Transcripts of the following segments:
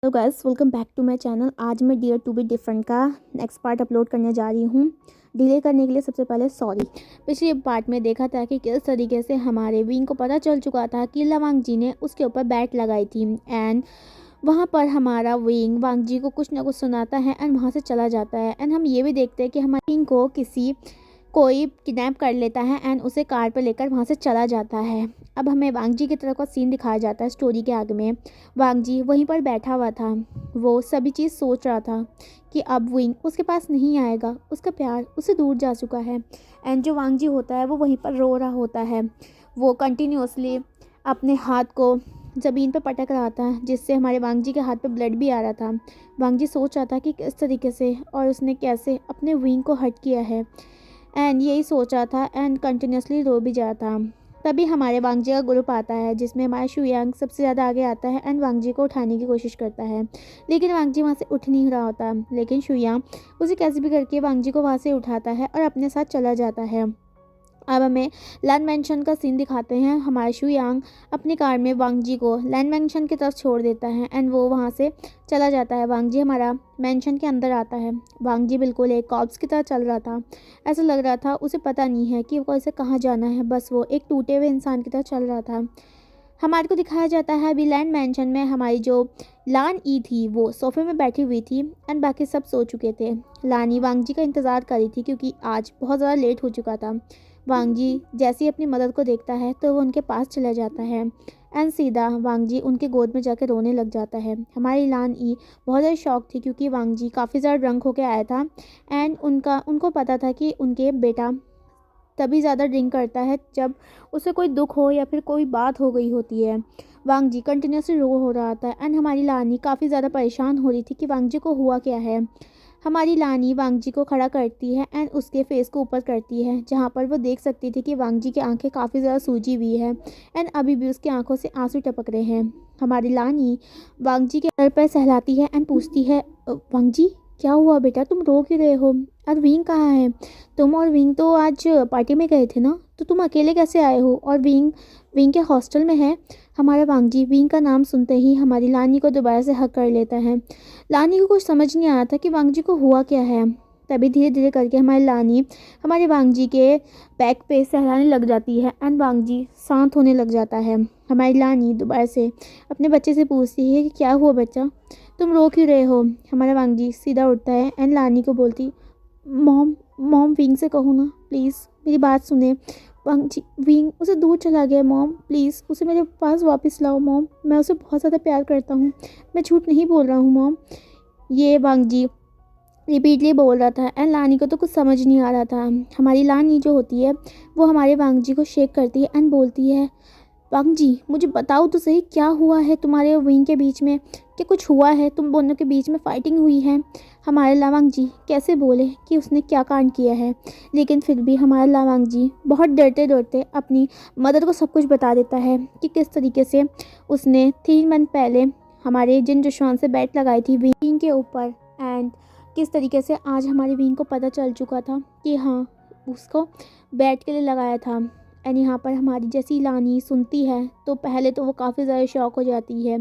Hello guys, welcome back to my channel. आज मैं dare to be different का next part upload करने जा रही हूँ। डिले करने के लिए सबसे पहले सॉरी। पिछले पार्ट में देखा था कि किस तरीके से हमारे विंग को पता चल चुका था कि लवांग जी ने उसके ऊपर बैट लगाई थी एंड वहाँ पर हमारा विंग वांग जी को कुछ ना कुछ सुनाता है एंड वहाँ से चला जाता है। एंड हम ये भी देखते हैं कि हमारे विंग को कोई किडनैप कर लेता है एंड उसे कार पर लेकर वहाँ से चला जाता है। अब हमें वांग जी की तरफ का सीन दिखाया जाता है स्टोरी के आगे में। वांग जी वहीं पर बैठा हुआ था, वो सभी चीज़ सोच रहा था कि अब विंग उसके पास नहीं आएगा, उसका प्यार उससे दूर जा चुका है। एंड जो वांग जी होता है वो वहीं पर रो रहा होता है। वो कंटिन्यूअसली अपने हाथ को ज़मीन पर पटक रहा था, जिससे हमारे वांग जी के हाथ पे ब्लड भी आ रहा था। वांग जी सोच रहा था कि किस तरीके से और उसने कैसे अपने विंग को हर्ट किया है एंड यही सोच रहा था एंड कंटिन्यूसली रो भी जा रहा था। तभी हमारे वांग जी का ग्रुप आता है, जिसमें हमारा शुयांग सबसे ज़्यादा आगे आता है एंड वांग जी को उठाने की कोशिश करता है, लेकिन वांग जी वहाँ से उठ नहीं रहा होता। लेकिन शुयांग उसे कैसे भी करके वांग जी को वहाँ से उठाता है और अपने साथ चला जाता है। अब हमें लैंड मैंशन का सीन दिखाते हैं। हमारे शुयांग अपनी कार में वांग जी को लैंड मैंशन की तरफ छोड़ देता है एंड वो वहाँ से चला जाता है। वांग जी हमारा मैंशन के अंदर आता है। वांग जी बिल्कुल एक कॉर्प्स की तरह चल रहा था। ऐसा लग रहा था उसे पता नहीं है कि वो कैसे कहाँ जाना है, बस वो एक टूटे हुए इंसान की तरह चल रहा था। हमारे को दिखाया जाता है अभी लैंड मैंशन में हमारी जो लान ई थी वो सोफे में बैठी हुई थी एंड बाकी सब सो चुके थे। लानी वांग जी का इंतज़ार कर रही थी क्योंकि आज बहुत ज़्यादा लेट हो चुका था। वांग जी जैसे ही अपनी मदद को देखता है तो वो उनके पास चला जाता है एंड सीधा वांग जी उनके गोद में जाकर रोने लग जाता है। हमारी लान ई बहुत ज़्यादा शॉक थी क्योंकि वांग जी काफ़ी ज़्यादा ड्रंक होकर आया था एंड उनको पता था कि उनके बेटा तभी ज़्यादा ड्रिंक करता है जब उसे कोई दुख हो या फिर कोई बात हो गई होती है। वांग जी कंटिन्यूसली रो हो रहा था एंड हमारी लानी काफ़ी ज़्यादा परेशान हो रही थी कि वांग जी को हुआ क्या है। हमारी लानी वांग जी को खड़ा करती है एंड उसके फेस को ऊपर करती है, जहाँ पर वो देख सकती थी कि वांग जी की आंखें काफ़ी ज़्यादा सूजी हुई है एंड अभी भी उसकी आंखों से आंसू टपक रहे हैं। हमारी लानी वांग जी के सर पर सहलाती है एंड पूछती है, वांग जी क्या हुआ बेटा, तुम रो क्यों रहे हो? और विंग कहाँ है? तुम और विंग तो आज पार्टी में गए थे ना, तो तुम अकेले कैसे आए हो? और विंग विंग के हॉस्टल में है। हमारा वांग जी विंग का नाम सुनते ही हमारी लानी को दोबारा से हक कर लेता है। लानी को कुछ समझ नहीं आ रहा था कि वांग जी को हुआ क्या है। तभी धीरे धीरे करके हमारी लानी हमारे वांग जी के बैक पे सहलाने लग जाती है एंड वांग जी शांत होने लग जाता है। हमारी लानी दोबारा से अपने बच्चे से पूछती है कि क्या हुआ बच्चा, तुम रो क्यों रहे हो? हमारा वांग जी सीधा उठता है एंड लानी को बोलती, मॉम मॉम विंग से कहो ना प्लीज़, मेरी बात सुने। वांग जी, विंग उसे दूर चला गया मॉम, प्लीज़ उसे मेरे पास वापस लाओ मॉम, मैं उसे बहुत ज़्यादा प्यार करता हूँ, मैं झूठ नहीं बोल रहा हूँ मॉम। ये वांग जी रिपीटली बोल रहा था एंड लानी को तो कुछ समझ नहीं आ रहा था। हमारी लानी जो होती है वो हमारे वांग जी को शेक करती है एंड बोलती है, वांग जी मुझे बताओ तो सही, क्या हुआ है तुम्हारे और विंग के बीच में? क्या कुछ हुआ है? तुम दोनों के बीच में फाइटिंग हुई है? हमारे लावांग जी कैसे बोले कि उसने क्या कांड किया है, लेकिन फिर भी हमारा लावांग जी बहुत डरते डरते अपनी मदर को सब कुछ बता देता है कि किस तरीके से उसने 3 मंथ पहले हमारे जिन जुशान से बैट लगाई थी विंग के ऊपर एंड किस तरीके से आज हमारी विंग को पता चल चुका था कि हाँ उसको बैट के लिए लगाया था। एंड यहाँ पर हमारी जैसी लानी सुनती है तो पहले तो वो काफ़ी ज़्यादा शॉक हो जाती है।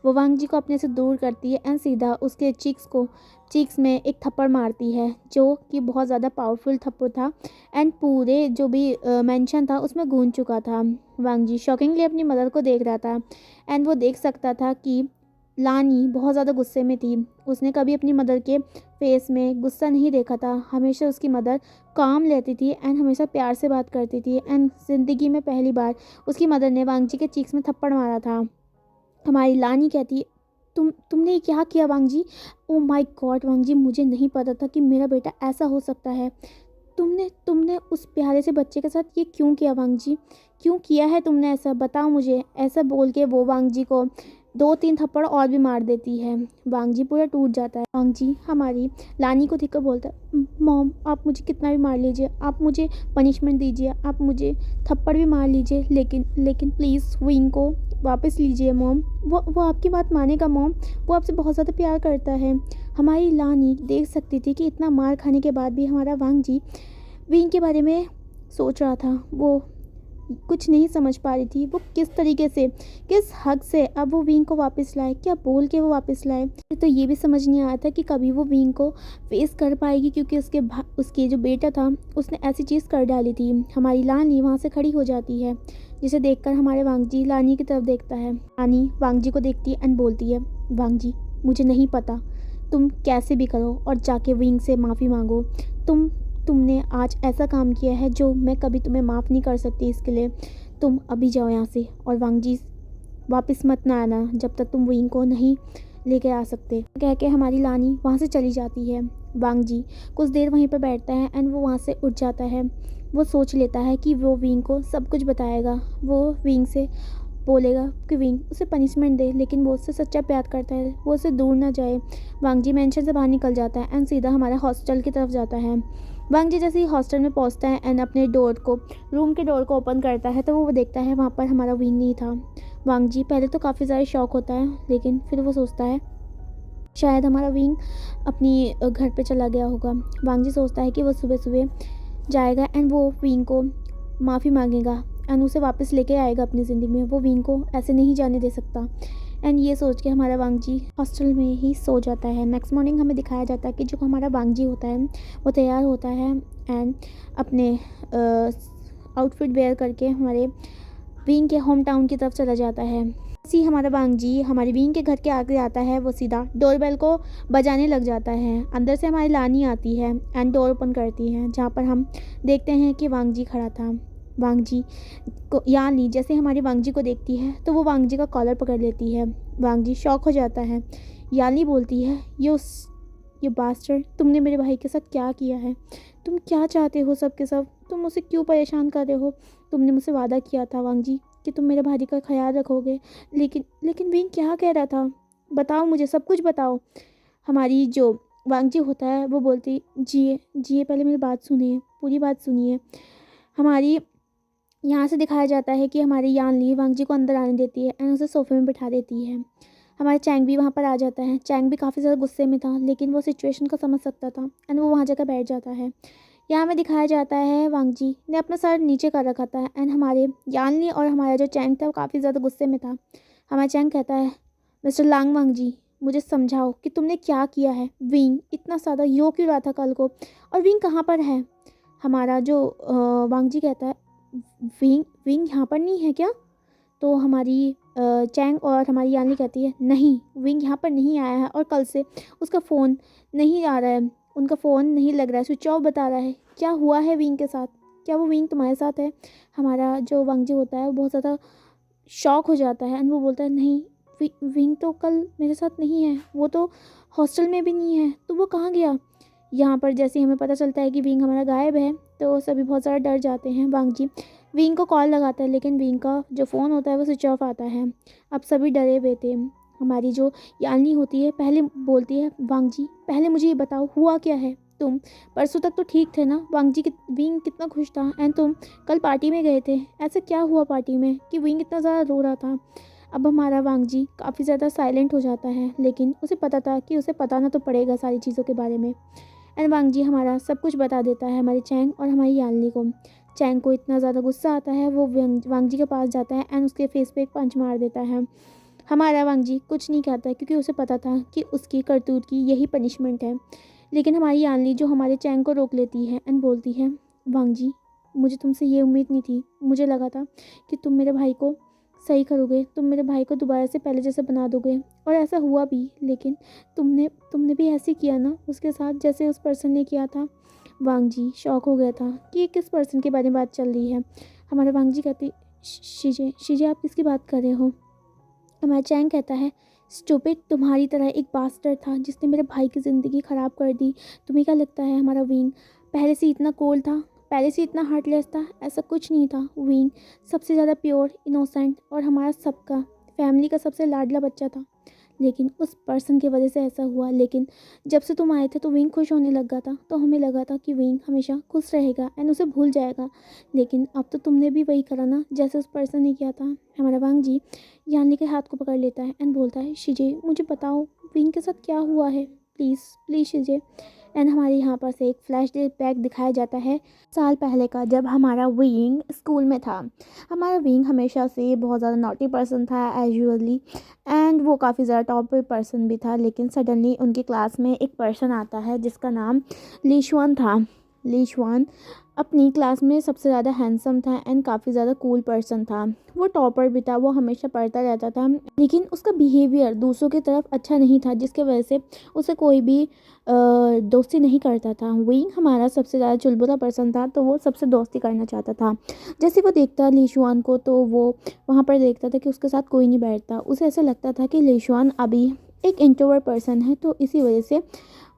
वो वांग जी को अपने से दूर करती है एंड सीधा उसके चीक्स में एक थप्पड़ मारती है, जो कि बहुत ज़्यादा पावरफुल थप्पड़ था एंड पूरे जो भी मेंशन था उसमें गूंज चुका था। वांग जी शॉकिंगली अपनी मदर को देख रहा था एंड वो देख सकता था कि लानी बहुत ज़्यादा गुस्से में थी। उसने कभी अपनी मदर के फेस में गुस्सा नहीं देखा था, हमेशा उसकी मदर काम लेती थी एंड हमेशा प्यार से बात करती थी एंड ज़िंदगी में पहली बार उसकी मदर ने वांग जी के चीक्स में थप्पड़ मारा था। हमारी लानी कहती, तुमने ये क्या किया वांग जी? ओ माय गॉड वांग जी, मुझे नहीं पता था कि मेरा बेटा ऐसा हो सकता है। तुमने तुमने उस प्यारे से बच्चे के साथ ये क्यों किया वांग जी? क्यों किया है तुमने ऐसा, बताओ मुझे। ऐसा बोल के वो वांग जी को 2-3 थप्पड़ और भी मार देती है। वांग जी पूरा टूट जाता है। वांग जी हमारी लानी को देखकर बोलता है, मॉम आप मुझे कितना भी मार लीजिए, आप मुझे पनिशमेंट दीजिए, आप मुझे थप्पड़ भी मार लीजिए, लेकिन लेकिन प्लीज़ विंग को वापस लीजिए मॉम। वो आपकी बात मानेगा मॉम, वो आपसे बहुत ज़्यादा प्यार करता है। हमारी लानी देख सकती थी कि इतना मार खाने के बाद भी हमारा वांग जी विंग के बारे में सोच रहा था। वो कुछ नहीं समझ पा रही थी वो किस तरीके से, किस हक से अब वो विंग को वापस लाए, क्या बोल के वो वापस लाए। तो ये भी समझ नहीं आया था कि कभी वो विंग को फेस कर पाएगी, क्योंकि उसके जो बेटा था उसने ऐसी चीज़ कर डाली थी। हमारी लानी वहाँ से खड़ी हो जाती है, जिसे देखकर हमारे वांगजी लानी की तरफ देखता है। लानी वांगजी को देखती है एंड बोलती है, वांगजी मुझे नहीं पता, तुम कैसे भी करो और जाके विंग से माफ़ी मांगो। तुमने आज ऐसा काम किया है जो मैं कभी तुम्हें माफ़ नहीं कर सकती, इसके लिए तुम अभी जाओ यहाँ से, और वांगजी वापस मत ना आना जब तक तुम विंग को नहीं लेके आ सकते। कह के हमारी लानी वहाँ से चली जाती है। वांगजी कुछ देर वहीं पर बैठता है एंड वो वहाँ से उठ जाता है। वो सोच लेता है कि वो विंग को सब कुछ बताएगा, वो विंग से बोलेगा कि विंग उसे पनिशमेंट दे, लेकिन वो उससे सच्चा प्यार करता है, वो उससे दूर ना जाए। वांगजी मेंशन से बाहर निकल जाता है एंड सीधा हमारा हॉस्टल की तरफ जाता है। वांगजी जैसे ही हॉस्टल में पहुंचता है एंड अपने रूम के डोर को ओपन करता है, तो वो देखता है वहाँ पर हमारा विंग नहीं था। वांगजी पहले तो काफ़ी ज़्यादा शॉक होता है, लेकिन फिर वो सोचता है शायद हमारा विंग अपनी घर पे चला गया होगा। वांगजी सोचता है कि वो सुबह सुबह जाएगा एंड वो विंग को माफ़ी मांगेगा एंड उसे वापस लेके आएगा अपनी ज़िंदगी में। वो विंग को ऐसे नहीं जाने दे सकता। एंड ये सोच के हमारा वांगजी हॉस्टल में ही सो जाता है। नेक्स्ट मॉर्निंग हमें दिखाया जाता है कि जो हमारा वांगजी होता है वो तैयार होता है एंड अपने आउटफिट वेयर करके हमारे विंग के होम टाउन की तरफ चला जाता है। इसी हमारा वांगजी हमारे विंग के घर के आगे आता है, वो सीधा डोरबेल को बजाने लग जाता है। अंदर से हमारी लानी आती है एंड डोर ओपन करती है, जहाँ पर हम देखते हैं कि वांगजी खड़ा था। वांगजी को यानी जैसे हमारी वांगजी को देखती है तो वो वांगजी का कॉलर पकड़ लेती है। वांगजी शॉक हो जाता है। यानी बोलती है, ये बास्टर्ड, तुमने मेरे भाई के साथ क्या किया है? तुम क्या चाहते हो सब के सब? तुम उसे क्यों परेशान कर रहे हो? तुमने मुझसे वादा किया था वांगजी कि तुम मेरे भाई का ख्याल रखोगे, लेकिन विंग क्या कह रहा था? बताओ, मुझे सब कुछ बताओ। हमारी जो वांगजी होता है वो बोलती, जिए पहले मेरी बात सुनिए, पूरी बात सुनिए। हमारी यहाँ से दिखाया जाता है कि हमारी यानली वांगजी को अंदर आने देती है एंड उसे सोफे में बिठा देती है। हमारा चैंग भी वहाँ पर आ जाता है। चैंग भी काफ़ी ज़्यादा गुस्से में था, लेकिन वो सिचुएशन को समझ सकता था एंड वो वहाँ जाकर बैठ जाता है। यहाँ में दिखाया जाता है वांगजी ने अपना सर नीचे कर रखा था एंड हमारे यानली और हमारा जो चैंग था वो काफ़ी ज़्यादा गुस्से में था। हमारा चैंग कहता है, मिस्टर लांग वांगजी, मुझे समझाओ कि तुमने क्या किया है? विंग इतना ज़्यादा यो क्यों रहा था कल को, और विंग कहाँ पर है? हमारा जो वांगजी कहता है, विंग यहाँ पर नहीं है क्या? तो हमारी चैंग और हमारी यानी कहती है, नहीं, विंग यहाँ पर नहीं आया है और कल से उसका फ़ोन नहीं आ रहा है, उनका फ़ोन नहीं लग रहा है, स्विच ऑफ बता रहा है। क्या हुआ है विंग के साथ? क्या वो विंग तुम्हारे साथ है? हमारा जो वांगजी होता है वो बहुत ज़्यादा शॉक हो जाता है एंड वो बोलता है, नहीं, विंग तो कल मेरे साथ नहीं है, वो तो हॉस्टल में भी नहीं है, तो वो कहाँ गया? यहाँ पर जैसे हमें पता चलता है कि विंग हमारा गायब है, तो सभी बहुत ज़्यादा डर जाते हैं। वांगजी विंग को कॉल लगाता है, लेकिन विंग का जो फ़ोन होता है वो स्विच ऑफ आता है। अब सभी डरे हुए थे। हमारी जो यानी होती है पहले बोलती है, वांगजी पहले मुझे ये बताओ हुआ क्या है? तुम परसों तक तो ठीक थे ना? विंग कितना खुश था एंड तुम कल पार्टी में गए थे, ऐसा क्या हुआ पार्टी में कि विंग इतना ज़्यादा रो रहा था? अब हमारा वांगजी काफ़ी ज़्यादा साइलेंट हो जाता है, लेकिन उसे पता था कि उसे बताना तो पड़ेगा सारी चीज़ों के बारे में। एंड वांगजी हमारा सब कुछ बता देता है हमारी चैंग और हमारी यालनी को। चैंग को इतना ज़्यादा गुस्सा आता है, वो वांगजी के पास जाता है एंड उसके फेस पे एक पंच मार देता है। हमारा वांगजी कुछ नहीं कहता है, क्योंकि उसे पता था कि उसकी करतूत की यही पनिशमेंट है। लेकिन हमारी यालनी जो हमारे चैंग को रोक लेती है एंड बोलती है, वांगजी मुझे तुमसे ये उम्मीद नहीं थी, मुझे लगा था कि तुम मेरे भाई को सही करोगे, तुम मेरे भाई को दोबारा से पहले जैसे बना दोगे, और ऐसा हुआ भी, लेकिन तुमने भी ऐसे किया ना उसके साथ जैसे उस पर्सन ने किया था। वांगजी शॉक हो गया था कि ये किस पर्सन के बारे में बात चल रही है। हमारे वांगजी कहती, शीजे आप किसकी बात कर रहे हो? हमारा चैंग कहता है, स्टूपिड, तुम्हारी तरह एक बास्टर था जिसने मेरे भाई की ज़िंदगी ख़राब कर दी। तुम्हें क्या लगता है हमारा विंग पहले से इतना कोल्ड था, पहले से इतना हार्टलेस था? ऐसा कुछ नहीं था। विंग सबसे ज़्यादा प्योर, इनोसेंट और हमारा सबका फैमिली का सबसे लाडला बच्चा था, लेकिन उस पर्सन की वजह से ऐसा हुआ। लेकिन जब से तुम आए थे तो विंग खुश होने लगा था, तो हमें लगा था कि विंग हमेशा खुश रहेगा एंड उसे भूल जाएगा, लेकिन अब तो तुमने भी वही करा ना जैसे उस पर्सन ने किया था। हमारा वांगजी यानी के हाथ को पकड़ लेता है एंड बोलता है, शीजे मुझे बताओ विंग के साथ क्या हुआ है? Please please शीजिए। एंड हमारे यहाँ पर से एक फ्लैश बैक दिखाया जाता है साल पहले का, जब हमारा विंग स्कूल में था। हमारा विंग हमेशा से बहुत ज़्यादा नॉटी पर्सन था एज यूजली, एंड वो काफ़ी ज़्यादा टॉप पर्सन भी था। लेकिन सडनली उनकी क्लास में एक पर्सन आता है जिसका नाम लीशुआन था। लीशुआन अपनी क्लास में सबसे ज़्यादा हैंडसम था एंड काफ़ी ज़्यादा कूल पर्सन था। वो टॉपर भी था, वो हमेशा पढ़ता रहता था, लेकिन उसका बिहेवियर दूसरों की तरफ अच्छा नहीं था, जिसके वजह से उसे कोई भी दोस्ती नहीं करता था। विंग हमारा सबसे ज़्यादा चुलबुला पर्सन था, तो वो सबसे दोस्ती करना चाहता था। जैसे वो देखता लीशुआन को, तो वो वहाँ पर देखता था कि उसके साथ कोई नहीं बैठता। उसे ऐसा लगता था कि लीशुआन अभी एक इंट्रोवर्ट पर्सन है, तो इसी वजह से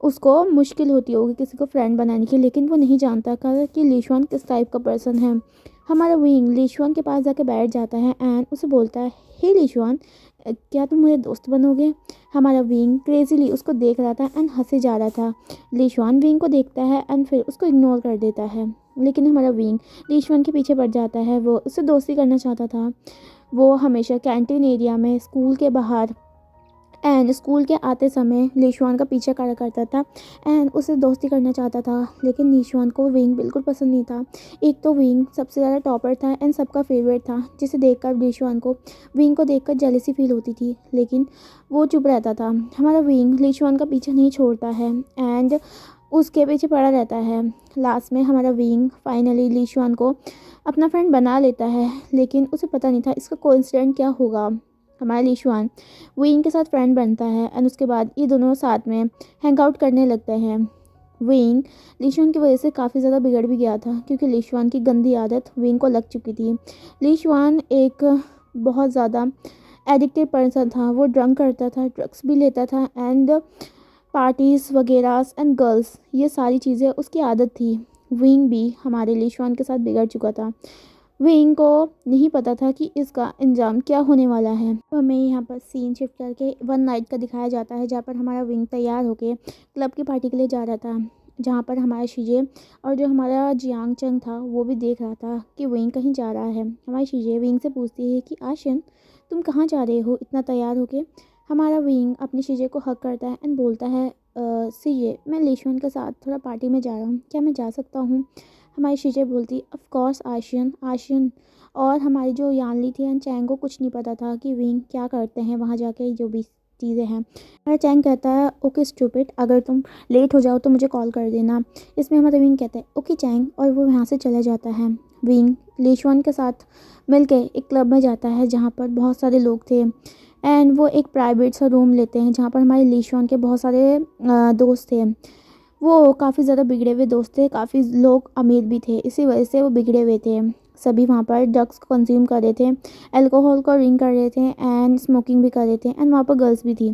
उसको मुश्किल होती होगी किसी को फ्रेंड बनाने की। लेकिन वो नहीं जानता था कि लीशुआन किस टाइप का पर्सन है। हमारा विंग लीशुआन के पास जाके बैठ जाता है एंड उसे बोलता है, हे लीशुआन, क्या तुम मेरे दोस्त बनोगे? हमारा विंग क्रेजीली उसको देख रहा था एंड हंसे जा रहा था। लीशुआन विंग को देखता है एंड फिर उसको इग्नोर कर देता है। लेकिन हमारा विंग लीशुआन के पीछे पड़ जाता है। वो उससे दोस्ती करना चाहता था। वो हमेशा कैंटीन एरिया में, स्कूल के बाहर एंड स्कूल के आते समय लीशुआन का पीछा करा करता था एंड उससे दोस्ती करना चाहता था। लेकिन लीशुआन को विंग बिल्कुल पसंद नहीं था। एक तो विंग सबसे ज़्यादा टॉपर था एंड सबका फेवरेट था, जिसे देखकर लीशुआन को विंग को देखकर जेलसी फील होती थी। लेकिन वो चुप रहता था। हमारा विंग लीशुआन का पीछा नहीं छोड़ता है एंड उसके पीछे पड़ा रहता है। लास्ट में हमारा विंग फाइनली लीशुआन को अपना फ्रेंड बना लेता है, लेकिन उसे पता नहीं था इसका कोइंसिडेंट क्या होगा। हमारा लीशुआन विंग के साथ फ्रेंड बनता है एंड उसके बाद ये दोनों साथ में हैंग आउट करने लगते हैं। विंग लीशुआन की वजह से काफ़ी ज़्यादा बिगड़ भी गया था, क्योंकि लीशुआन की गंदी आदत विंग को लग चुकी थी। लीशुआन एक बहुत ज़्यादा एडिक्टेड पर्सन था। वो ड्रंक करता था, ड्रग्स भी लेता था एंड पार्टीज़ वगैरह एंड गर्ल्स, ये सारी चीज़ें उसकी आदत थी। विंग भी हमारे लीशुआन के साथ बिगड़ चुका था। विंग को नहीं पता था कि इसका अंजाम क्या होने वाला है। तो हमें यहाँ पर सीन शिफ्ट करके वन नाइट का दिखाया जाता है, जहाँ पर हमारा विंग तैयार होके क्लब की पार्टी के लिए जा रहा था, जहाँ पर हमारा शीजे और जो हमारा जियांग चंग था वो भी देख रहा था कि विंग कहीं जा रहा है। हमारी शीजे विंग से पूछती है कि आशियन, तुम कहाँ जा रहे हो इतना तैयार होके? हमारा विंग अपनी शीजे को हक करता है एंड बोलता है, शीजे, मैं लीशुआन के साथ थोड़ा पार्टी में जा रहा हूँ, क्या मैं जा सकता हूँ? हमारी शीजे बोलती, ऑफ कोर्स आशियन आशियन। और हमारी जो यानली थी एंड चैंग को कुछ नहीं पता था कि विंग क्या करते हैं वहाँ जाके, जो भी चीज़ें हैं। हमारा चैंग कहता है, ओके स्टूपिड, अगर तुम लेट हो जाओ तो मुझे कॉल कर देना। इसमें हमारा विंग कहता है, ओके चैंग, और वो यहाँ से चला जाता है। विंग लीशुआन के साथ मिलके एक क्लब में जाता है जहाँ पर बहुत सारे लोग थे एंड वो एक प्राइवेट सा रूम लेते हैं जहाँ पर हमारे लीशुआन के बहुत सारे दोस्त थे। वो काफ़ी ज़्यादा बिगड़े हुए दोस्त थे, काफ़ी लोग अमीर भी थे, इसी वजह से वो बिगड़े हुए थे। सभी वहाँ पर ड्रग्स को कंज्यूम कर रहे थे, अल्कोहल को ड्रिंक कर रहे थे एंड स्मोकिंग भी कर रहे थे एंड वहाँ पर गर्ल्स भी थी।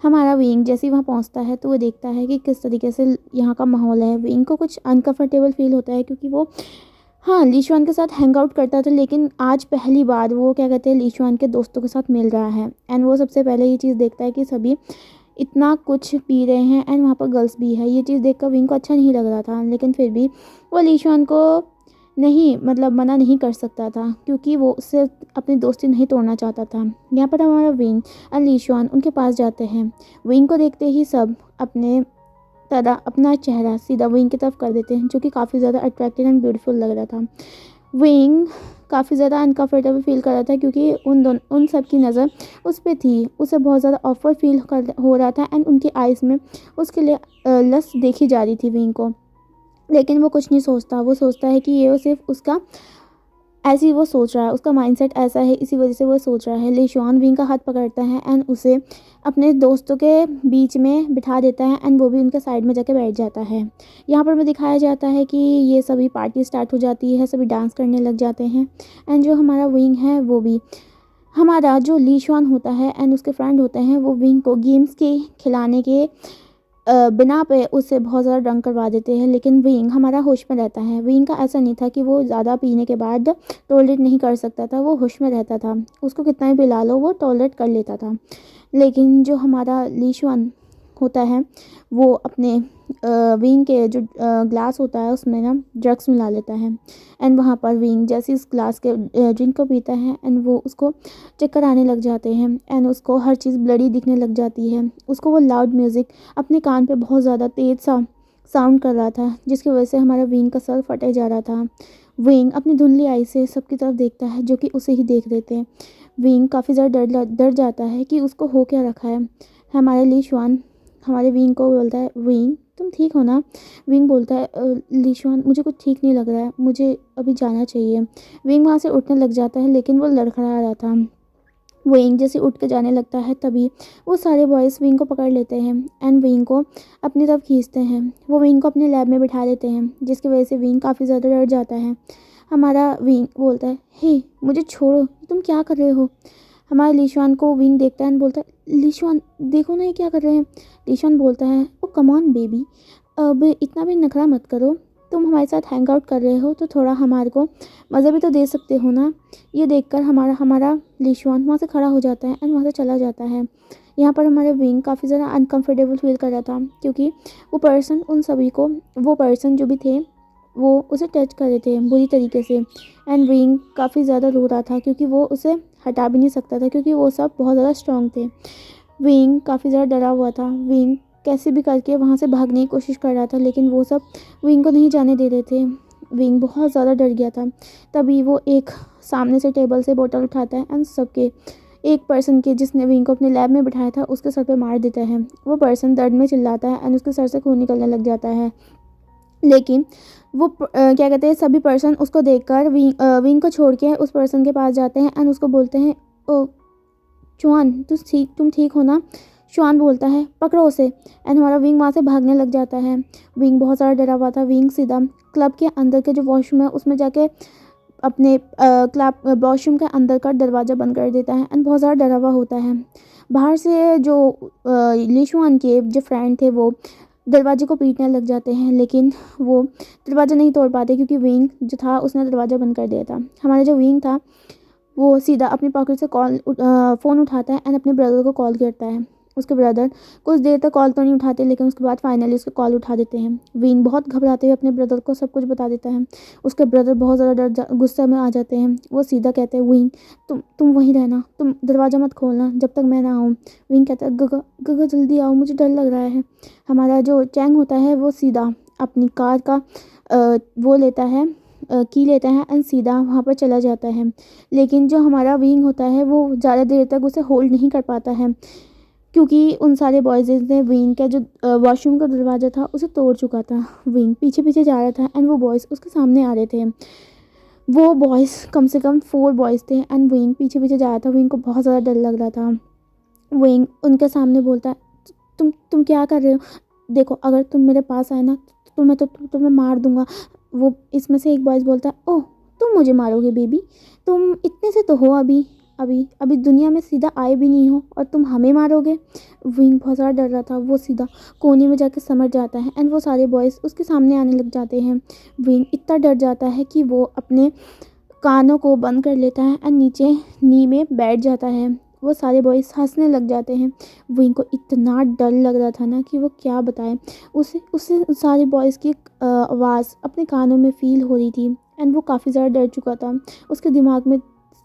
हमारा विंग जैसे ही वहाँ पहुँचता है तो वो देखता है कि किस तरीके से यहाँ का माहौल है। विंग को कुछ अनकम्फर्टेबल फील होता है, क्योंकि वो हाँ लीशुआन के साथ हैंग आउट करता था, लेकिन आज पहली बार वो क्या कहते हैं लीशुआन के दोस्तों के साथ मिल रहा है एंड वो सबसे पहले ये चीज़ देखता है कि सभी इतना कुछ पी रहे हैं एंड वहाँ पर गर्ल्स भी है। ये चीज़ देखकर विंग को अच्छा नहीं लग रहा था, लेकिन फिर भी वो लीशुआन को नहीं मना नहीं कर सकता था, क्योंकि वो उससे अपनी दोस्ती नहीं तोड़ना चाहता था। यहाँ पर हमारा विंग और लीशुआन उनके पास जाते हैं। विंग को देखते ही सब अपने तरह अपना चेहरा सीधा विंग की तरफ कर देते हैं, जो कि काफ़ी ज़्यादा अट्रैक्टिव एंड ब्यूटीफुल लग रहा था। विंग काफ़ी ज़्यादा अनकम्फर्टेबल फील कर रहा था, क्योंकि उन सब की नज़र उस पर थी। उसे बहुत ज़्यादा ऑफर फील हो रहा था एंड उनकी आइज़ में उसके लिए लस्ट देखी जा रही थी विंग को। लेकिन वो कुछ नहीं सोचता। वो सोचता है कि ये वो सिर्फ उसका ऐसे ही वो सोच रहा है, उसका माइंडसेट ऐसा है, इसी वजह से वो सोच रहा है। लीशुआन विंग का हाथ पकड़ता है एंड उसे अपने दोस्तों के बीच में बिठा देता है एंड वो भी उनके साइड में जाके बैठ जाता है। यहाँ पर हमें दिखाया जाता है कि ये सभी पार्टी स्टार्ट हो जाती है, सभी डांस करने लग जाते हैं एंड जो हमारा विंग है वो भी, हमारा जो लीशुआन होता है एंड उसके फ्रेंड होते हैं, वो विंग को गेम्स के खिलाने के बिना पे उससे बहुत ज़्यादा ड्रंक करवा देते हैं। लेकिन विंग हमारा होश में रहता है। विंग का ऐसा नहीं था कि वो ज़्यादा पीने के बाद टॉलरेट नहीं कर सकता था, वो होश में रहता था। उसको कितना भी पिला लो वो टॉलरेट कर लेता था। लेकिन जो हमारा लीशुआन होता है वो अपने विंग के जो ग्लास होता है उसमें ना ड्रग्स मिला लेता है। एंड वहाँ पर विंग जैसे इस ग्लास के ड्रिंक को पीता है एंड वो उसको चक्कर आने लग जाते हैं एंड उसको हर चीज़ ब्लडी दिखने लग जाती है। उसको वो लाउड म्यूज़िक अपने कान पे बहुत ज़्यादा तेज़ सा साउंड कर रहा था, जिसकी वजह से हमारा विंग का सर फटे जा रहा था। विंग अपनी धुंधली आई से सबकी तरफ देखता है जो कि उसे ही देख रहे थे। विंग काफ़ी ज़्यादा डर जाता है कि उसको हो क्या रखा है। हमारे ली शुआन हमारे विंग को बोलता है, विंग तुम ठीक हो ना? विंग बोलता है, ली शुआन मुझे कुछ ठीक नहीं लग रहा है, मुझे अभी जाना चाहिए। विंग वहाँ से उठने लग जाता है लेकिन वो लड़खड़ा रहा था। विंग जैसे उठ के जाने लगता है तभी वो सारे बॉयज़ विंग को पकड़ लेते हैं एंड विंग को अपनी तरफ खींचते हैं। वो विंग को अपने लैब में बिठा देते हैं, जिसकी वजह से विंग काफ़ी ज़्यादा डर जाता है। हमारा विंग बोलता है, हे मुझे छोड़ो, तुम क्या कर रहे हो? हमारे लीशवान को विंग देखता है एंड बोलता है, लीशवान देखो ना ये क्या कर रहे हैं। लीशवान बोलता है, ओ कम ऑन बेबी, अब इतना भी नखरा मत करो, तुम हमारे साथ हैंग आउट कर रहे हो तो थोड़ा हमारे को मज़ा भी तो दे सकते हो ना। ये देखकर हमारा हमारा लीशवान वहाँ से खड़ा हो जाता है एंड वहाँ से चला जाता है। यहाँ पर हमारे विंग काफ़ी ज़्यादा अनकंफर्टेबल फील कर रहा था, क्योंकि वो पर्सन जो भी थे वो उसे टच कर रहे थे बुरी तरीके से। एंड विंग काफ़ी ज़्यादा रो रहा था क्योंकि वो उसे हटा भी नहीं सकता था, क्योंकि वो सब बहुत ज़्यादा स्ट्रॉन्ग थे। विंग काफ़ी ज़्यादा डरा हुआ था। विंग कैसे भी करके वहाँ से भागने की कोशिश कर रहा था, लेकिन वो सब विंग को नहीं जाने दे रहे थे। विंग बहुत ज़्यादा डर गया था। तभी वो एक सामने से टेबल से बोतल उठाता है एंड सबके एक पर्सन के जिसने विंग को अपने लैब में बिठाया था उसके सर पे मार देता है। वो पर्सन दर्द में चिल्लाता है एंड उसके सर से खून निकलने लग जाता है। लेकिन वो क्या कहते हैं, सभी पर्सन उसको देखकर विंग को छोड़ के उस पर्सन के पास जाते हैं एंड उसको बोलते हैं, ओ चुआन तुम ठीक हो ना? शुआन बोलता है, पकड़ो उसे। एंड हमारा विंग वहाँ से भागने लग जाता है। विंग बहुत ज़्यादा डरा हुआ था। विंग सीधा क्लब के अंदर के जो वॉशरूम है उसमें जाके अपने क्लब वॉशरूम के अंदर का दरवाज़ा बंद कर देता है एंड बहुत ज़्यादा डरा हुआ होता है। बाहर से जो ली शुआन के जो फ्रेंड थे वो दरवाजे को पीटने लग जाते हैं, लेकिन वो दरवाज़ा नहीं तोड़ पाते क्योंकि विंग जो था उसने दरवाज़ा बंद कर दिया था। हमारा जो विंग था वो सीधा अपनी पॉकेट से फ़ोन उठाता है एंड अपने ब्रदर को कॉल करता है। उसके ब्रदर कुछ देर तक कॉल तो नहीं उठाते, लेकिन उसके बाद फाइनली उसको कॉल उठा देते हैं। विंग बहुत घबराते हुए अपने ब्रदर को सब कुछ बता देता है। उसके ब्रदर बहुत ज़्यादा गुस्से में आ जाते हैं। वो सीधा कहते हैं, विंग तुम वहीं रहना, तुम दरवाज़ा मत खोलना जब तक मैं ना आऊँ। विंग कहता है, गगा गगा जल्दी आओ, मुझे डर लग रहा है। हमारा जो चैंग होता है वो सीधा अपनी कार का वो लेता है, की लेता है एंड सीधा वहाँ पर चला जाता है। लेकिन जो हमारा विंग होता है वो ज़्यादा देर तक उसे होल्ड नहीं कर पाता है, क्योंकि उन सारे बॉयज़ ने विंग का जो वॉशरूम का दरवाज़ा था उसे तोड़ चुका था। विंग पीछे पीछे जा रहा था एंड वो बॉयज़ उसके सामने आ रहे थे। वो बॉयज़ कम से कम 4 बॉयज़ थे एंड विंग पीछे पीछे जा रहा था। विंग को बहुत ज़्यादा डर लग रहा था। विंग उनके सामने बोलता है, तुम क्या कर रहे हो? देखो अगर तुम मेरे पास आए ना तो तुम्हें मार दूंगा। वो इसमें से एक बॉयज़ बोलता है, ओह तुम मुझे मारोगे बेबी? तुम इतने से तो हो अभी अभी अभी दुनिया में सीधा आए भी नहीं हो और तुम हमें मारोगे? विंग बहुत ज़्यादा डर रहा था। वो सीधा कोने में जाके समझ जाता है एंड वो सारे बॉयज़ उसके सामने आने लग जाते हैं। विंग इतना डर जाता है कि वो अपने कानों को बंद कर लेता है एंड नीचे नी में बैठ जाता है। वो सारे बॉयज़ हंसने लग जाते हैं। विंग को इतना डर लग रहा था ना कि वो क्या बताए। उसे उसे सारे बॉयज़ की आवाज़ अपने कानों में फ़ील हो रही थी एंड वो काफ़ी ज़्यादा डर चुका था। उसके दिमाग में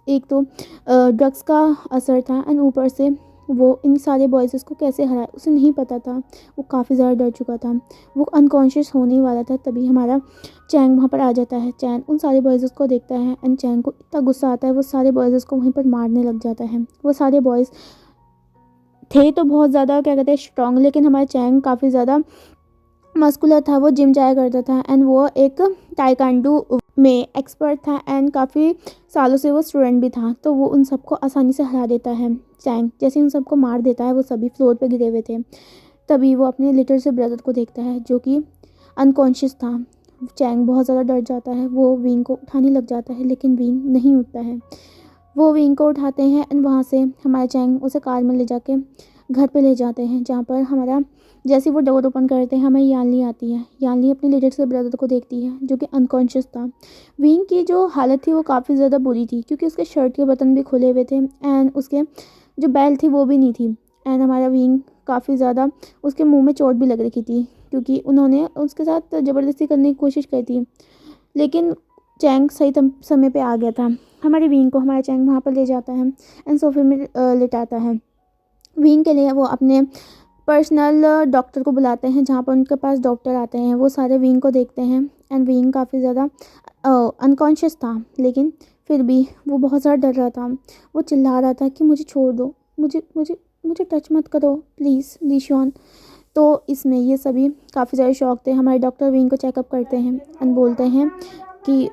एक तो ड्रग्स का असर था एंड ऊपर से वो इन सारे बॉयज़ को कैसे हराए उसे नहीं पता था। वो काफ़ी ज़्यादा डर चुका था। वो अनकॉन्शियस होने वाला था। तभी हमारा चैंग वहाँ पर आ जाता है। चैंग उन सारे बॉयज़ को देखता है एंड चैंग को इतना गुस्सा आता है, वो सारे बॉयज़ को वहीं पर मारने लग जाता है। वो सारे बॉयज़ थे तो बहुत ज़्यादा क्या कहते हैं स्ट्रॉन्ग, लेकिन हमारा चैंग काफ़ी ज़्यादा मस्कुलर था। वो जिम जाया करता था एंड वो एक ताइक्वांडो में एक्सपर्ट था एंड काफ़ी सालों से वो स्टूडेंट भी था, तो वो उन सबको आसानी से हरा देता है। चैंग जैसे उन सबको मार देता है, वो सभी फ्लोर पे गिरे हुए थे। तभी वो अपने लिटिल से ब्रदर को देखता है जो कि अनकॉन्शियस था। चैंग बहुत ज़्यादा डर जाता है। वो विंग को उठाने लग जाता है, लेकिन विंग नहीं उठता है। वो विंग को उठाते हैं एंड वहाँ से हमारा चैंग उसे कार में ले जाके घर पे ले जाते हैं, जहाँ पर हमारा जैसे वो डोर ओपन करते हैं हमें यानली आती है। यानली अपने लिटिल से ब्रदर को देखती है जो कि अनकॉन्शियस था। विंग की जो हालत थी वो काफ़ी ज़्यादा बुरी थी, क्योंकि उसके शर्ट के बटन भी खुले हुए थे एंड उसके जो बेल्ट थी वो भी नहीं थी। एंड हमारा विंग काफ़ी ज़्यादा उसके मुंह में चोट भी लग रखी थी, क्योंकि उन्होंने उसके साथ ज़बरदस्ती करने की कोशिश की थी, लेकिन चैंग सही समय पे आ गया था। हमारे विंग को हमारा चैंग वहाँ पर ले जाता है एंड सोफे में लिटाता है। विंग के लिए वो अपने पर्सनल डॉक्टर को बुलाते हैं, जहाँ पर उनके पास डॉक्टर आते हैं। वो सारे विंग को देखते हैं एंड विंग काफ़ी ज़्यादा अनकॉन्शियस था, लेकिन फिर भी वो बहुत ज़्यादा डर रहा था। वो चिल्ला रहा था कि मुझे छोड़ दो, मुझे मुझे मुझे टच मत करो प्लीज़ लीशॉन। तो इसमें ये सभी काफ़ी ज़्यादा शौक थे। हमारे डॉक्टर विंग को चेकअप करते हैं एंड बोलते हैं कि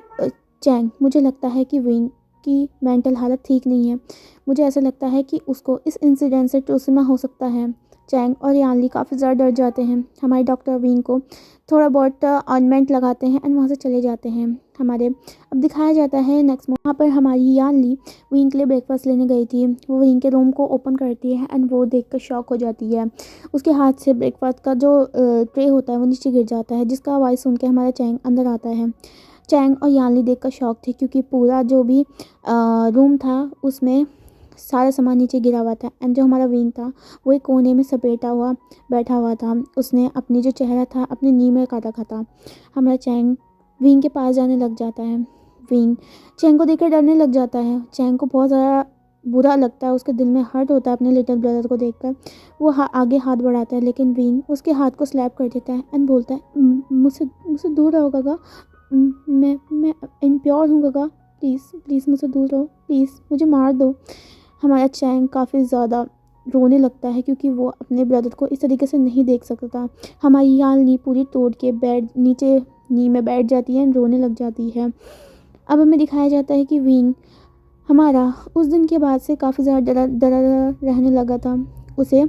चैंग, मुझे लगता है कि विंग की मेंटल हालत ठीक नहीं है। मुझे ऐसा लगता है कि उसको इस इंसिडेंट से ट्रोसिमा हो सकता है। चैंग और यानली काफ़ी ज़्यादा डर जाते हैं। हमारे डॉक्टर विंग को थोड़ा बहुत ऑइंटमेंट लगाते हैं एंड वहाँ से चले जाते हैं। हमारे अब दिखाया जाता है नेक्स्ट वहाँ पर हमारी यानली विंग के लिए ब्रेकफास्ट लेने गई थी। वो विंग के रूम को ओपन करती है एंड वो देखकर शॉक हो जाती है। उसके हाथ से ब्रेकफास्ट का जो ट्रे होता है वो नीचे गिर जाता है, जिसका आवाज़ सुन के हमारा चैंग अंदर आता है। चैंग और यानली देखकर शॉक थे, क्योंकि पूरा जो भी रूम था उसमें सारा सामान नीचे गिरा हुआ था एंड जो हमारा विंग था वो एक कोने में सपेटा हुआ बैठा हुआ था। उसने अपनी जो चेहरा था अपने नी में काट रखा था। हमारा चैंग विंग के पास जाने लग जाता है। विंग चैंग को देखकर डरने लग जाता है। चैंग को बहुत ज़्यादा बुरा लगता है, उसके दिल में हर्ट होता है अपने लिटिल ब्रदर को देखकर। वो आगे हाथ बढ़ाता है, लेकिन विंग उसके हाथ को स्लैप कर देता है एंड बोलता है, मुझसे मुझसे दूर रहो गगा, मैं इम्प्योर हूँ गगा, प्लीज़ प्लीज़ मुझसे दूर रहो, प्लीज़ मुझे मार दो। हमारा चैंग काफ़ी ज़्यादा रोने लगता है, क्योंकि वो अपने ब्रदर को इस तरीके से नहीं देख सकता। हमारी यानली पूरी तोड़ के बेड नीचे नी में बैठ जाती है, रोने लग जाती है। अब हमें दिखाया जाता है कि विंग हमारा उस दिन के बाद से काफ़ी ज़्यादा डरा डरा रहने लगा था। उसे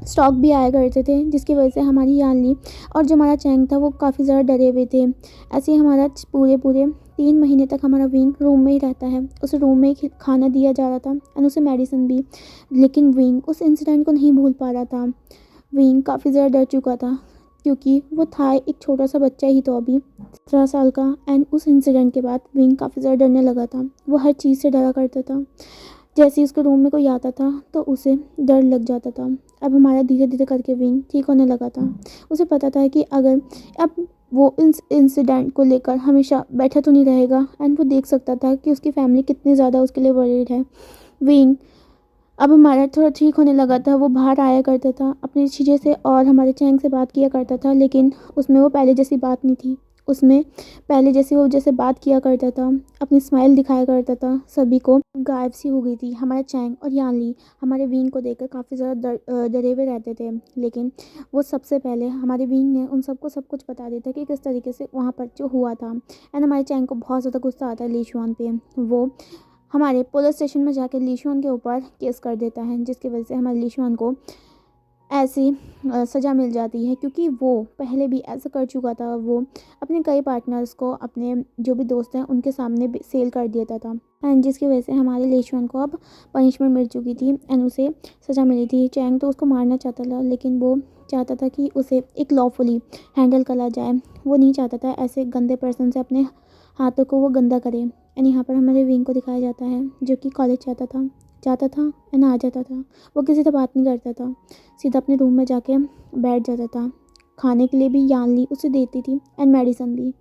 स्टॉक भी आया करते थे, जिसकी वजह से हमारी यानली और जो हमारा चैंग था वो काफ़ी ज़्यादा डरे हुए थे। ऐसे ही हमारा पूरे 3 महीने तक हमारा विंग रूम में ही रहता है। उसे रूम में ही खाना दिया जा रहा था एंड उसे मेडिसिन भी, लेकिन विंग उस इंसिडेंट को नहीं भूल पा रहा था। विंग काफ़ी ज़्यादा डर चुका था, क्योंकि वो था एक छोटा सा बच्चा ही तो अभी 17 साल का, एंड उस इंसिडेंट के बाद विंग काफ़ी ज़्यादा डरने लगा था। वो हर चीज़ से डरा करता था। जैसे ही उसके रूम में कोई आता था तो उसे डर लग जाता था। अब हमारा धीरे धीरे करके विंग ठीक होने लगा था। उसे पता था कि अगर अब वो इंसिडेंट को लेकर हमेशा बैठा तो नहीं रहेगा, एंड वो देख सकता था कि उसकी फैमिली कितनी ज़्यादा उसके लिए वरीड है। विंग अब हमारा थोड़ा ठीक होने लगा था। वो बाहर आया करता था अपनी चीज़ें से और हमारे चैंग से बात किया करता था, लेकिन उसमें वो पहले जैसी बात नहीं थी। उसमें पहले जैसे वो जैसे बात किया करता था, अपनी स्माइल दिखाया करता था, सभी को गायब सी हो गई थी। हमारे चैंग और यानली हमारे विंग को देखकर काफ़ी ज़्यादा डरे हुए रहते थे, लेकिन वो सबसे पहले हमारे विंग ने उन सबको सब कुछ बता देता कि किस तरीके से वहाँ पर जो हुआ था। एंड हमारे चैंग को बहुत ज़्यादा गुस्सा आता है लीशुआन पे। वो हमारे पुलिस स्टेशन में जाकर लीशुआन के ऊपर केस कर देता है, जिसकी वजह से हमारे लीशुआन को ऐसी सज़ा मिल जाती है, क्योंकि वो पहले भी ऐसा कर चुका था। वो अपने कई पार्टनर्स को अपने जो भी दोस्त हैं उनके सामने सेल कर देता था, एंड जिसकी वजह से हमारे लीशुआन को अब पनिशमेंट मिल चुकी थी एंड उसे सज़ा मिली थी। चैंग तो उसको मारना चाहता था, लेकिन वो चाहता था कि उसे एक लॉफुली हैंडल करा जाए। वो नहीं चाहता था ऐसे गंदे पर्सन से अपने हाथों को वो गंदा करे। एंड यहाँ पर हमारे विंग को दिखाया जाता है, जो कि कॉलेज जाता था एंड आ जाता था। वो किसी से बात नहीं करता था, सीधा अपने रूम में जाके बैठ जाता था। खाने के लिए भी यानली उसे देती थी एंड मेडिसिन भी।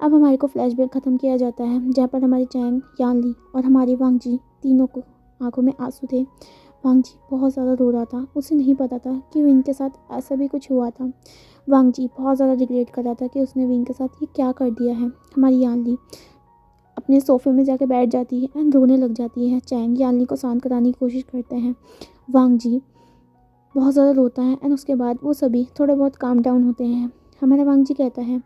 अब हमारे को फ्लैशबैक ख़त्म किया जाता है, जहाँ पर हमारी चैंग, यानली और हमारी वांगजी तीनों को आंखों में आंसू थे। वांगजी बहुत ज़्यादा रो रहा था। उसे नहीं पता था कि विंग के साथ ऐसा भी कुछ हुआ था। वांगजी बहुत ज़्यादा रिग्रेट कर रहा था कि उसने विंग के साथ ये क्या कर दिया है। हमारी यानली अपने सोफे में जाके बैठ जाती है एंड रोने लग जाती है। चैंग यानली को शांत कराने की कोशिश करते हैं। वांगजी बहुत ज़्यादा रोता है एंड उसके बाद वो सभी थोड़े बहुत काम डाउन होते हैं। हमारा वांगजी कहता है,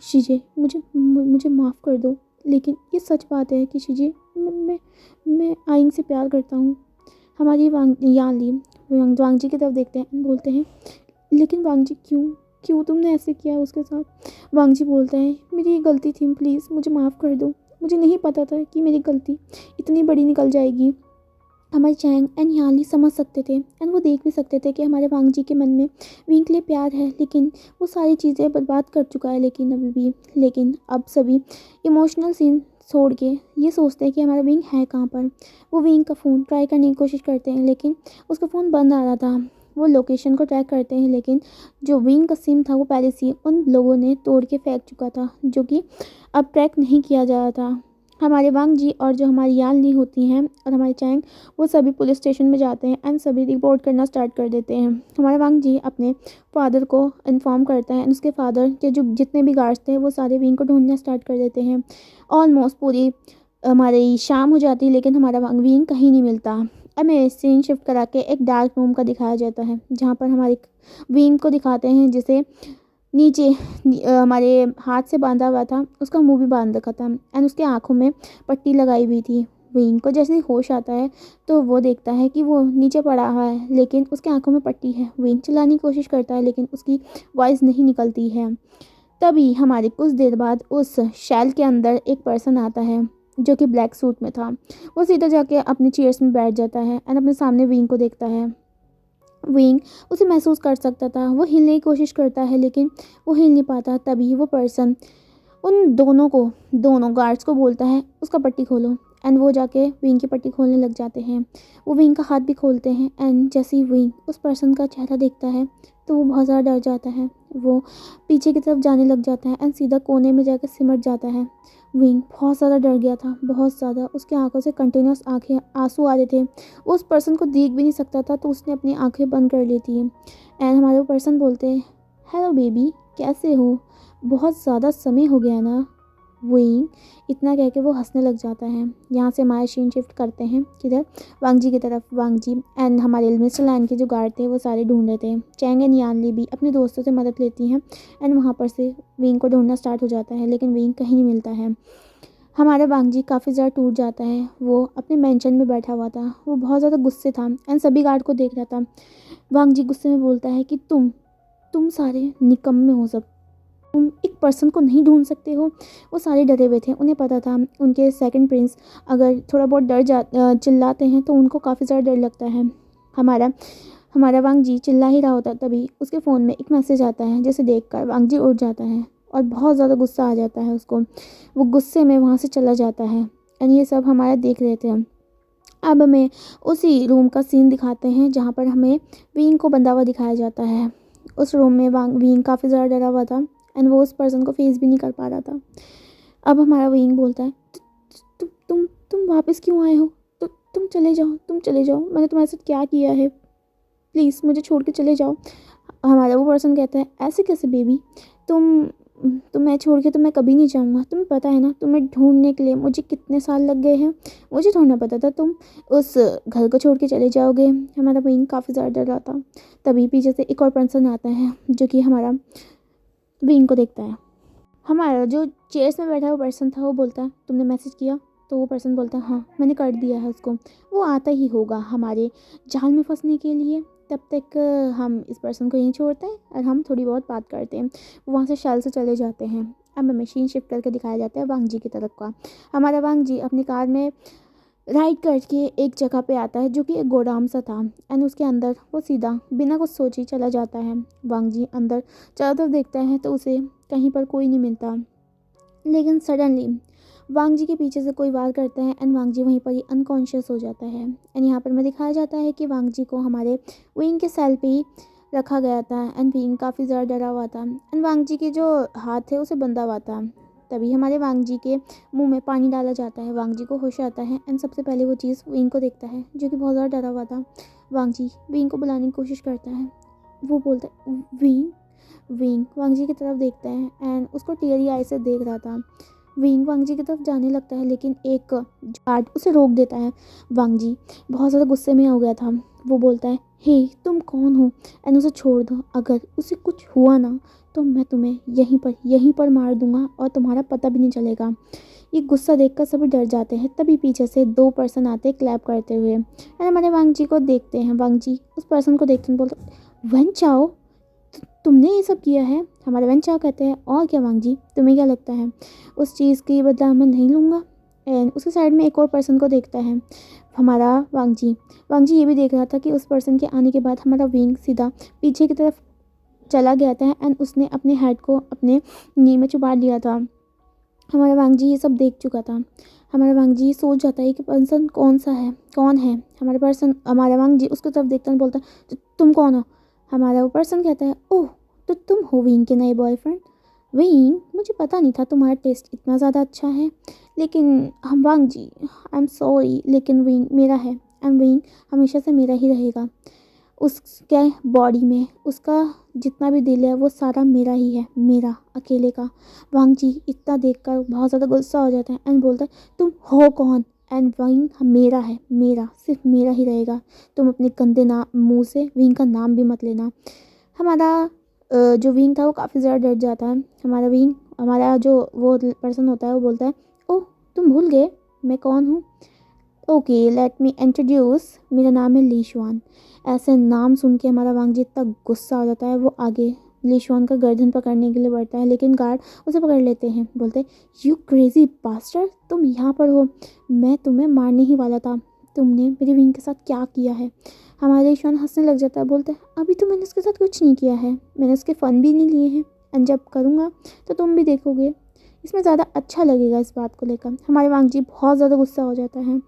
शीजे मुझे माफ़ कर दो, लेकिन ये सच बात है कि शीजे मैं आइंग से प्यार करता हूँ। हमारी यानली वांगजी की तरफ देखते हैं एंड बोलते हैं, लेकिन वांगजी क्यों तुमने ऐसे किया उसके साथ। वांगजी बोलते हैं, मेरी गलती थी, प्लीज़ मुझे माफ़ कर दो। मुझे नहीं पता था कि मेरी गलती इतनी बड़ी निकल जाएगी। हमारे चैंग एंड यानली समझ सकते थे एंड वो देख भी सकते थे कि हमारे वांगजी के मन में विंग के लिए प्यार है, लेकिन वो सारी चीज़ें बर्बाद कर चुका है। लेकिन अब सभी इमोशनल सीन छोड़ के ये सोचते हैं कि हमारा विंग है कहाँ पर। वो विंग का फ़ोन ट्राई करने की कोशिश करते हैं, लेकिन उसका फ़ोन बंद आ रहा था। वो लोकेशन को ट्रैक करते हैं, लेकिन जो विंग का सिम था वो पहले से उन लोगों ने तोड़ के फेंक चुका था, जो कि अब ट्रैक नहीं किया जा रहा था। हमारे वांग जी और जो हमारी यान ली होती हैं और हमारे चैंग, वो सभी पुलिस स्टेशन में जाते हैं एंड सभी रिपोर्ट करना स्टार्ट कर देते हैं। हमारे वांग जी अपने फादर को इन्फॉर्म करता है एंड उसके फादर के जो जितने भी गार्ड्स थे वो सारे विंग को ढूंढना स्टार्ट कर देते हैं। ऑलमोस्ट पूरी हमारी शाम हो जाती है, लेकिन हमारा वांग विंग कहीं नहीं मिलता। हमें सीन शिफ्ट करा के एक डार्क रूम का दिखाया जाता है, जहाँ पर हमारे विंग को दिखाते हैं, जिसे नीचे हमारे हाथ से बांधा हुआ था, उसका मुंह भी बांध रखा था एंड उसके आंखों में पट्टी लगाई हुई थी। विंग को जैसे ही होश आता है तो वो देखता है कि वो नीचे पड़ा हुआ है, लेकिन उसके आंखों में पट्टी है। विंग चिल्लाने की कोशिश करता है, लेकिन उसकी वॉइस नहीं निकलती है। तभी हमारे कुछ देर बाद उस शैल के अंदर एक पर्सन आता है, जो कि ब्लैक सूट में था। वो सीधा जाके अपने चेयर्स में बैठ जाता है एंड अपने सामने विंग को देखता है। विंग उसे महसूस कर सकता था, वो हिलने की कोशिश करता है, लेकिन वो हिल नहीं पाता। तभी वो पर्सन उन दोनों गार्ड्स को बोलता है, उसका पट्टी खोलो। एंड वो जाके विंग की पट्टी खोलने लग जाते हैं। वो विंग का हाथ भी खोलते हैं एंड जैसे ही विंग उस पर्सन का चेहरा देखता है तो वो बहुत ज़्यादा डर जाता है। वो पीछे की तरफ जाने लग जाता है एंड सीधा कोने में जाकर सिमट जाता है। विंग बहुत ज़्यादा डर गया था, बहुत ज़्यादा। उसकी आंखों से कंटिन्यूस आंखें आंसू आ रहे थे। उस पर्सन को देख भी नहीं सकता था, तो उसने अपनी आंखें बंद कर ली थी। एंड हमारे वो पर्सन बोलते हैं, हेलो बेबी, कैसे हो? बहुत ज़्यादा समय हो गया ना। विंग इतना कह के वो हंसने लग जाता है। यहाँ से हमारे सीन शिफ्ट करते हैं किधर, वांग जी की तरफ। वांग जी एंड हमारे मिस्टर लैन के जो गार्ड थे वो सारे ढूंढ रहे थे। चैंग एंड यानली भी अपने दोस्तों से मदद लेती हैं एंड वहाँ पर से विंग को ढूंढना स्टार्ट हो जाता है, लेकिन विंग कहीं नहीं मिलता है। हमारा वांग जी काफ़ी ज़्यादा टूट जाता है। वो अपने मेंशन में बैठा हुआ था, वो बहुत ज़्यादा गुस्से था एंड सभी गार्ड को देख रहा था। वांग जी गुस्से में बोलता है कि तुम सारे निकम्मे हो सब, तुम एक पर्सन को नहीं ढूंढ सकते हो। वो सारे डरे हुए थे, उन्हें पता था उनके सेकंड प्रिंस अगर थोड़ा बहुत चिल्लाते हैं तो उनको काफ़ी ज़्यादा डर लगता है। हमारा हमारा वांग जी चिल्ला ही रहा होता, तभी उसके फ़ोन में एक मैसेज आता है, जिसे देखकर वांग जी उठ जाता है और बहुत ज़्यादा गुस्सा आ जाता है उसको। वो गुस्से में वहाँ से चला जाता है एंड ये सब हमारा देख रहे थे हम। अब हमें उसी रूम का सीन दिखाते हैं, जहाँ पर हमें विंग को बंधा हुआ दिखाया जाता है। उस रूम में विंग काफ़ी ज़्यादा डरा हुआ था एंड वो उस पर्सन को फेस भी नहीं कर पा रहा था। अब हमारा विंग बोलता है, तुम वापस क्यों आए हो? तुम चले जाओ, मैंने तुम्हारे साथ क्या किया है? प्लीज़ मुझे छोड़ के चले जाओ। हमारा वो पर्सन कहता है, ऐसे कैसे बेबी, तुम मैं छोड़ के तो मैं कभी नहीं जाऊँगा। तुम्हें पता है ना, तुम्हें ढूंढने के लिए मुझे कितने साल लग गए हैं। मुझे थोड़ा ना पता था तुम उस घर को छोड़ के चले जाओगे। हमारा विंग काफ़ी ज़्यादा डर रहा था। तभी पीछे से एक और पर्सन आता है, जो कि हमारा विंग को देखता है। हमारा जो चेयर्स में बैठा हुआ पर्सन था वो बोलता है, तुमने मैसेज किया? तो वो पर्सन बोलता है, हाँ मैंने कर दिया है उसको। वो आता ही होगा हमारे जाल में फंसने के लिए। तब तक हम इस पर्सन को यहीं छोड़ते हैं और हम थोड़ी बहुत बात करते हैं। वो वहाँ से शैल से चले जाते हैं। अब हमें मशीन शिफ्ट करके दिखाया जाता है वांग जी की तरफ का। हमारा वांग जी अपनी कार में राइड करके एक जगह पे आता है, जो कि एक गोदाम सा था एंड उसके अंदर वो सीधा बिना कुछ सोचे चला जाता है। वांग जी अंदर चारों तरफ देखता है तो उसे कहीं पर कोई नहीं मिलता, लेकिन सडनली वांग जी के पीछे से कोई वार करता है एंड वांग जी वहीं पर ही अनकॉन्शियस हो जाता है। एंड यहाँ पर हमें दिखाया जाता है कि वांग जी को हमारे विंग के सेल पे ही रखा गया था एंड विंग काफ़ी ज़्यादा डरा हुआ था एंड वांग जी के जो हाथ थे उसे बंधा हुआ था। तभी हमारे वांग जी के मुंह में पानी डाला जाता है। वांग जी को होश आता है एंड सबसे पहले वो चीज़ विंग को देखता है, जो कि बहुत ज़्यादा डरा हुआ था। वांग जी विंग को बुलाने की कोशिश करता है। वो बोलता है, विंग वांग जी की तरफ देखता है एंड उसको टीयरी आई से देख रहा था। विंग वांग जी की तरफ जाने लगता है, लेकिन एक गार्ड उसे रोक देता है। वांग जी बहुत ज़्यादा गुस्से में हो गया था। वो बोलता है, हे तुम कौन हो एंड उसे छोड़ दो। अगर उसे कुछ हुआ ना तो मैं तुम्हें यहीं पर मार दूंगा और तुम्हारा पता भी नहीं चलेगा। ये गुस्सा देखकर सभी डर जाते हैं। तभी पीछे से दो पर्सन आते हैं क्लैप करते हुए एंड हमारे वांग जी को देखते हैं। वांग जी उस पर्सन को देखते हैं, बोलते, वन चाओ, तुमने ये सब किया है? हमारे वन चाओ कहते हैं, और क्या वांग जी, तुम्हें क्या लगता है उस चीज़ की बदला मैं नहीं लूँगा? एंड उसके साइड में एक और पर्सन को देखता है हमारा वांग जी ये भी देख रहा था कि उस पर्सन के आने के बाद हमारा विंग सीधा पीछे की तरफ चला गया था एंड उसने अपने हेड को अपने नी में छुपा लिया था। हमारा वांग जी ये सब देख चुका था। हमारा वांग जी सोच जाता है कि पर्सन कौन है हमारा वांग जी उसकी तरफ देखता है, बोलता है तुम कौन हो? हमारा वो पर्सन कहता है ओह तो तुम हो विंग के नए बॉयफ्रेंड। विंग मुझे पता नहीं था तुम्हारा टेस्ट इतना ज़्यादा अच्छा है, लेकिन हम वांग जी आई एम सॉरी, लेकिन विंग मेरा है एंड विंग हमेशा से मेरा ही रहेगा। उसके बॉडी में उसका जितना भी दिल है वो सारा मेरा ही है, मेरा अकेले का। वांग जी इतना देखकर बहुत ज़्यादा गुस्सा हो जाता है एंड बोलता है तुम हो कौन? एंड विंग मेरा है, मेरा सिर्फ मेरा ही रहेगा। तुम अपने गंदे मुंह से विंग का नाम भी मत लेना। हमारा जो विंग था वो काफ़ी ज़्यादा डर जाता है। हमारा जो वो पर्सन होता है वो बोलता है ओह तुम भूल गए मैं कौन हूँ? ओके लेट मी इंट्रोड्यूस, मेरा नाम है ली शुआन। ऐसे नाम सुन के हमारा वांग जी इतना गुस्सा हो जाता है, वो आगे ली शुआन का गर्दन पकड़ने के लिए बढ़ता है, लेकिन गार्ड उसे पकड़ लेते हैं। बोलते यू क्रेजी बास्टर, तुम यहाँ पर हो, मैं तुम्हें मारने ही वाला था, तुमने मेरी विंग के साथ क्या किया है? हमारा ली शुआन हंसने लग जाता है, बोलते अभी तो मैंने उसके साथ कुछ नहीं किया है, मैंने उसके फ़न भी नहीं लिए हैं, एंड जब करूँगा तो तुम भी देखोगे, इसमें ज़्यादा अच्छा लगेगा। इस बात को लेकर हमारे वांग जी बहुत ज़्यादा गुस्सा हो जाता है।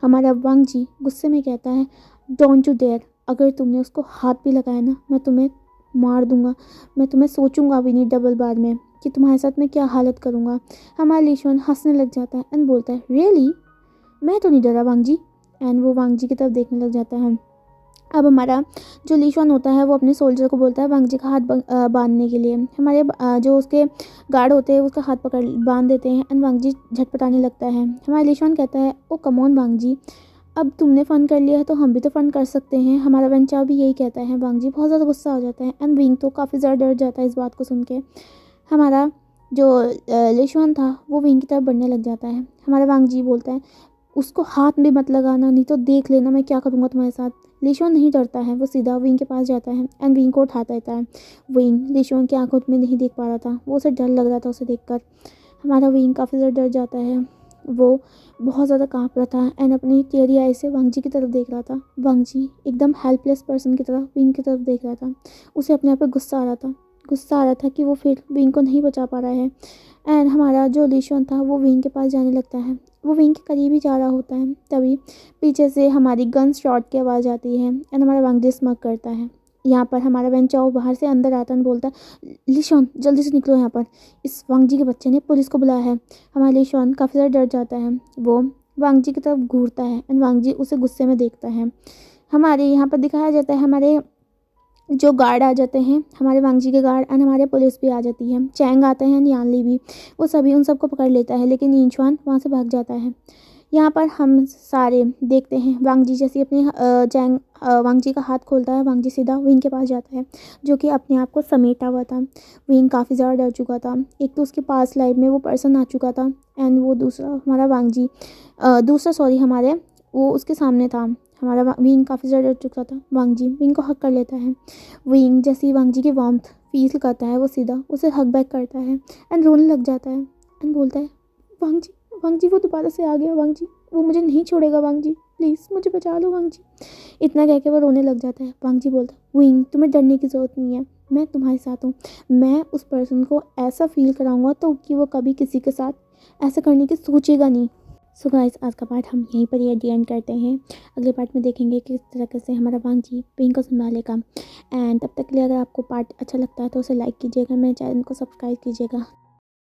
हमारा वांग जी गुस्से में कहता है डोंट यू डेयर, अगर तुमने उसको हाथ भी लगाया ना मैं तुम्हें मार दूंगा, मैं तुम्हें सोचूंगा भी नहीं डबल बार में कि तुम्हारे साथ मैं क्या हालत करूंगा। हमारा लीशुआन हंसने लग जाता है एंड बोलता है रियली, मैं तो नहीं डरा वांग जी। एंड वो वांग जी की तरफ देखने लग जाता है। अब हमारा जो लीशुआन होता है वो अपने सोल्जर को बोलता है वांग जी का हाथ बांधने के लिए। हमारे जो उसके गार्ड होते हैं उसका हाथ पकड़ बांध देते हैं एंड वांग जी झटपटाने लगता है। हमारा लीशुआन कहता है ओ कम ऑन वांग जी, अब तुमने फ़न कर लिया है तो हम भी तो फ़न कर सकते हैं। हमारा वेंचाओ भी यही कहता है। वांग जी बहुत ज़्यादा गुस्सा हो जाता है एंड विंग तो काफ़ी ज़्यादा डर जाता है इस बात को सुन के। हमारा जो लिशुआन था वो विंग की तरफ बढ़ने लग जाता है। हमारा वांग जी बोलता है उसको हाथ भी मत लगाना, नहीं तो देख लेना मैं क्या करूँगा तुम्हारे साथ। लिशुआन नहीं डरता है, वो सीधा विंग के पास जाता है एंड विंग को उठाता रहता है। विंग लिशुआन की आंखों में नहीं देख पा रहा था, वो उसे डर लग रहा था उसे देखकर। हमारा विंग काफ़ी ज़्यादा डर जाता है, वो बहुत ज़्यादा काँप रहा था एंड अपनी टेढ़ी आई से वांग जी की तरफ देख रहा था। वांग जी एकदम हेल्पलेस पर्सन की तरह विंग की तरफ देख रहा था। उसे अपने आप पे गुस्सा आ रहा था कि वो फिर विंग को नहीं बचा पा रहा है। एंड हमारा जो लिशुआन था वो विंग के पास जाने लगता है, वो विंग के करीब ही जा रहा होता है, तभी पीछे से हमारी गन शॉट की आवाज़ आती है एंड हमारा वांग जी स्मग करता है। यहाँ पर हमारा वेंचाओ बाहर से अंदर आता है, बोलता है लिशुआन जल्दी से निकलो यहाँ पर, इस वांग जी के बच्चे ने पुलिस को बुलाया है। हमारा लिशुआन काफ़ी ज़्यादा डर जाता है, वो वांग जी की तरफ घूरता है एंड वांग जी उसे गुस्से में देखता है। हमारे यहाँ पर दिखाया जाता है हमारे जो गार्ड आ जाते हैं, हमारे वांग जी के गार्ड एंड हमारे पुलिस भी आ जाती है। चैंग आते हैं, यानली भी, वो सभी उन सबको पकड़ लेता है, लेकिन यिंगचुआन वहाँ से भाग जाता है। यहाँ पर हम सारे देखते हैं वांग जी जैसे अपने चैंग वांग जी का हाथ खोलता है, वांग जी सीधा विंग के पास जाता है जो कि अपने आप को समेटा हुआ था। विंग काफ़ी ज़्यादा डर चुका था, एक तो उसके पास लाइफ में वो पर्सन आ चुका था एंड वो दूसरा हमारा वांग जी दूसरा सॉरी हमारे वो उसके सामने था। हमारा विंग काफ़ी ज़्यादा डर चुका था। वांग जी विंग को हक कर लेता है। विंग जैसे ही वांग जी की वार्मथ फील करता है वो सीधा उसे हक बैक करता है एंड रोने लग जाता है एंड बोलता है वांग जी वो दोबारा से आ गया, वांग जी वो मुझे नहीं छोड़ेगा, वांग जी प्लीज़ मुझे बचा लो वांग जी। इतना कह के वो रोने लग जाता है। वांग जी बोलता है विंग तुम्हें डरने की ज़रूरत नहीं है, मैं तुम्हारे साथ हूँ, मैं उस पर्सन को ऐसा फील कराऊंगा तो कि वो कभी किसी के साथ ऐसा करने की सोचेगा नहीं। सो गाइस आज का पार्ट हम यहीं पर ही एंड करते हैं। अगले पार्ट में देखेंगे किस तरीके से हमारा वांग जी विंग को संभालेगा। एंड तब तक के लिए अगर आपको पार्ट अच्छा लगता है तो उसे लाइक कीजिएगा, मेरे चैनल को सब्सक्राइब कीजिएगा।